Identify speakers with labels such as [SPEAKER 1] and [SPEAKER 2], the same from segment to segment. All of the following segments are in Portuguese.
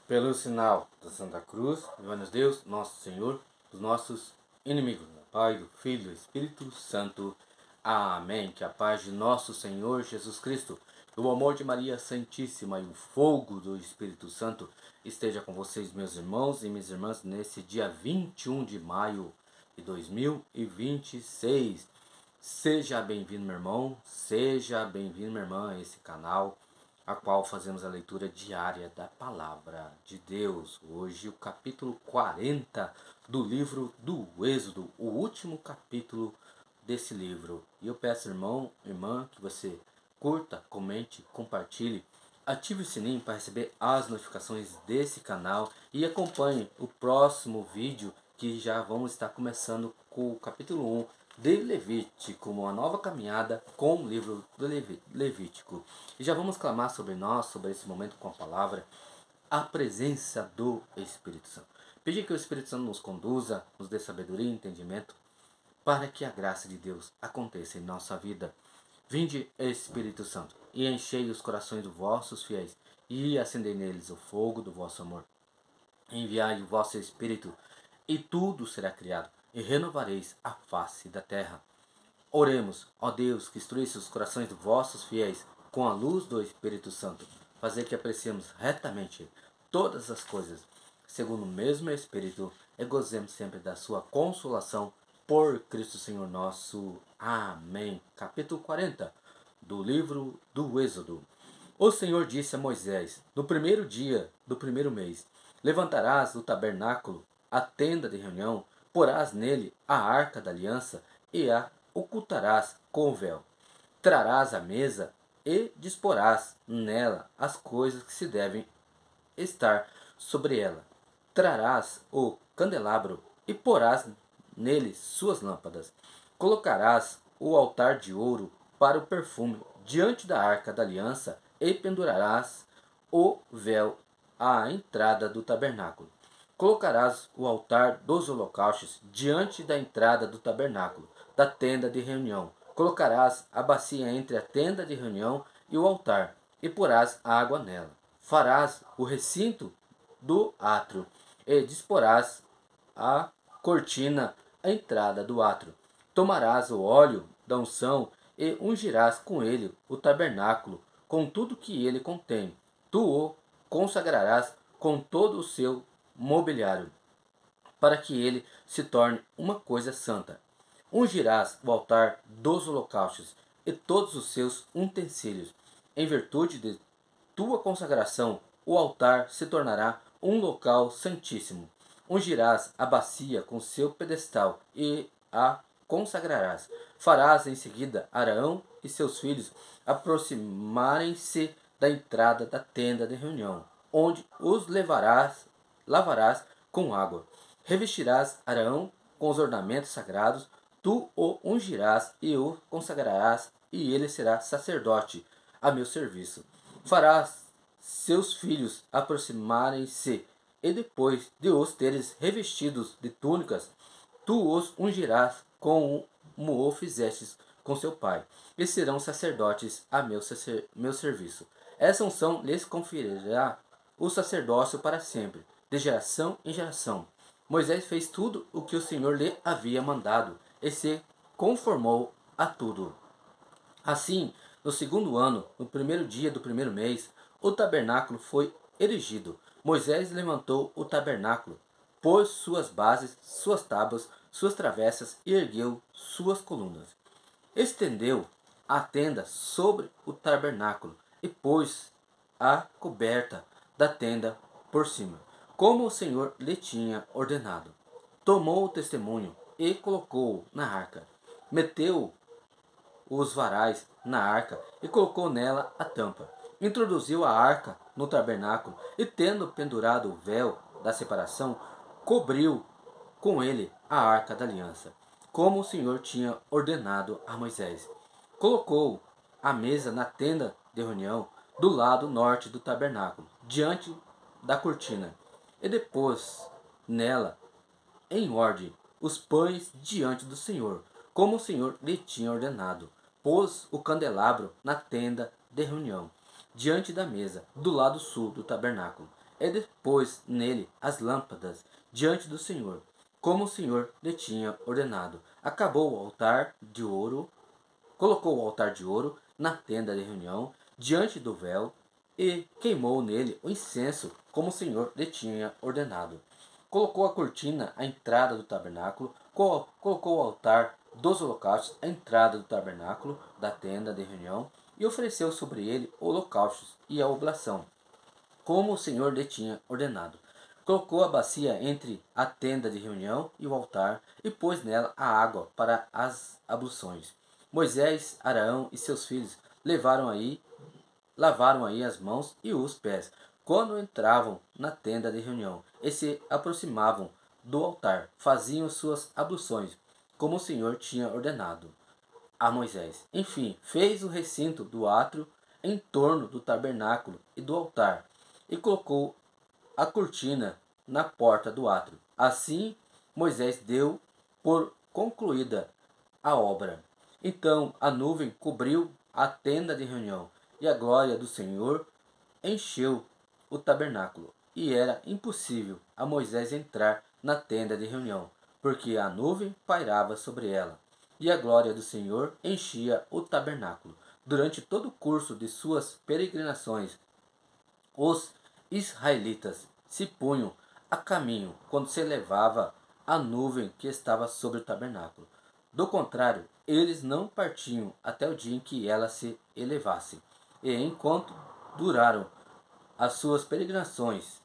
[SPEAKER 1] Pelo sinal da Santa Cruz, livrai-nos Deus, nosso Senhor, dos nossos inimigos. Do Pai, do Filho e do Espírito Santo. Amém. Que a paz de nosso Senhor Jesus Cristo, o amor de Maria Santíssima e o fogo do Espírito Santo esteja com vocês, meus irmãos e minhas irmãs, nesse dia 21 de maio de 2026. Seja bem-vindo, meu irmão, seja bem-vindo, minha irmã, a esse canal, a qual fazemos a leitura diária da Palavra de Deus. Hoje o capítulo 40 do livro do Êxodo, o último capítulo desse livro. E eu peço, irmão, irmã, que você curta, comente, compartilhe, ative o sininho para receber as notificações desse canal e acompanhe o próximo vídeo, que já vamos estar começando com o capítulo 1 de Levítico, uma nova caminhada com o livro do Levítico. E já vamos clamar sobre nós, sobre esse momento com a palavra, a presença do Espírito Santo. Pedir que o Espírito Santo nos conduza, nos dê sabedoria e entendimento, para que a graça de Deus aconteça em nossa vida. Vinde, Espírito Santo, e enchei os corações dos vossos fiéis, e acendei neles o fogo do vosso amor. Enviai o vosso Espírito, e tudo será criado, e renovareis a face da terra. Oremos, ó Deus, que instruísse os corações dos vossos fiéis com a luz do Espírito Santo, fazer que apreciemos retamente todas as coisas, segundo o mesmo Espírito, e gozemos sempre da sua consolação por Cristo Senhor nosso. Amém. Capítulo 40 do livro do Êxodo. O Senhor disse a Moisés, no primeiro dia do primeiro mês, levantarás o tabernáculo, a tenda de reunião, porás nele a arca da aliança e a ocultarás com o véu. Trarás a mesa e disporás nela as coisas que se devem estar sobre ela. Trarás o candelabro e porás nele suas lâmpadas. Colocarás o altar de ouro para o perfume diante da arca da aliança e pendurarás o véu à entrada do tabernáculo. Colocarás o altar dos holocaustos diante da entrada do tabernáculo, da tenda de reunião. Colocarás a bacia entre a tenda de reunião e o altar, e porás água nela. Farás o recinto do átrio, e disporás a cortina à entrada do átrio. Tomarás o óleo da unção e ungirás com ele o tabernáculo, com tudo que ele contém. Tu o consagrarás com todo o seu mobiliário, para que ele se torne uma coisa santa. Ungirás o altar dos holocaustos e todos os seus utensílios. Em virtude de tua consagração, o altar se tornará um local santíssimo. Ungirás a bacia com seu pedestal e a consagrarás. Farás em seguida Arão e seus filhos aproximarem-se da entrada da tenda de reunião, onde os lavarás com água. Revestirás Arão com os ornamentos sagrados, tu o ungirás e o consagrarás, e ele será sacerdote a meu serviço. Farás seus filhos aproximarem-se, e depois de os teres revestidos de túnicas, tu os ungirás como o fizestes com seu pai, e serão sacerdotes a meu serviço. Essa unção lhes conferirá o sacerdócio para sempre, de geração em geração. Moisés fez tudo o que o Senhor lhe havia mandado, e se conformou a tudo. Assim, no segundo ano, no primeiro dia do primeiro mês, o tabernáculo foi erigido. Moisés levantou o tabernáculo, pôs suas bases, suas tábuas, suas travessas e ergueu suas colunas. Estendeu a tenda sobre o tabernáculo e pôs a coberta da tenda por cima, como o Senhor lhe tinha ordenado. Tomou o testemunho e colocou-o na arca. Meteu os varais na arca e colocou nela a tampa. Introduziu a arca no tabernáculo e, tendo pendurado o véu da separação, cobriu com ele a arca da aliança, como o Senhor tinha ordenado a Moisés. Colocou a mesa na tenda de reunião do lado norte do tabernáculo, diante da cortina, e depois nela, em ordem, os pães diante do Senhor, como o Senhor lhe tinha ordenado. Pôs o candelabro na tenda de reunião, diante da mesa, do lado sul do tabernáculo, e depois nele as lâmpadas diante do Senhor, como o Senhor lhe tinha ordenado. Acabou o altar de ouro, colocou o altar de ouro na tenda de reunião, diante do véu, e queimou nele o incenso, como o Senhor lhe tinha ordenado. Colocou a cortina à entrada do tabernáculo, colocou o altar dos holocaustos à entrada do tabernáculo, da tenda de reunião, e ofereceu sobre ele holocaustos e a oblação, como o Senhor lhe tinha ordenado. Colocou a bacia entre a tenda de reunião e o altar, e pôs nela a água para as abluções. Moisés, Arão e seus filhos lavaram aí as mãos e os pés, quando entravam na tenda de reunião, e se aproximavam do altar, faziam suas abluções, como o Senhor tinha ordenado a Moisés. Enfim, fez o recinto do átrio em torno do tabernáculo e do altar, e colocou a cortina na porta do átrio. Assim, Moisés deu por concluída a obra. Então a nuvem cobriu a tenda de reunião, e a glória do Senhor encheu o tabernáculo, e era impossível a Moisés entrar na tenda de reunião, porque a nuvem pairava sobre ela, e a glória do Senhor enchia o tabernáculo. Durante todo o curso de suas peregrinações, os israelitas se punham a caminho quando se elevava a nuvem que estava sobre o tabernáculo. Do contrário, eles não partiam até o dia em que ela se elevasse. E enquanto duraram as suas peregrinações,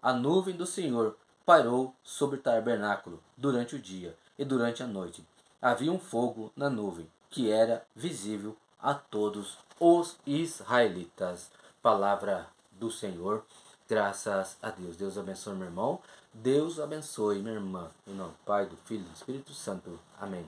[SPEAKER 1] a nuvem do Senhor pairou sobre o tabernáculo durante o dia e durante a noite. Havia um fogo na nuvem que era visível a todos os israelitas. Palavra do Senhor, graças a Deus. Deus abençoe meu irmão, Deus abençoe minha irmã. Em nome do Pai, do Filho e do Espírito Santo. Amém.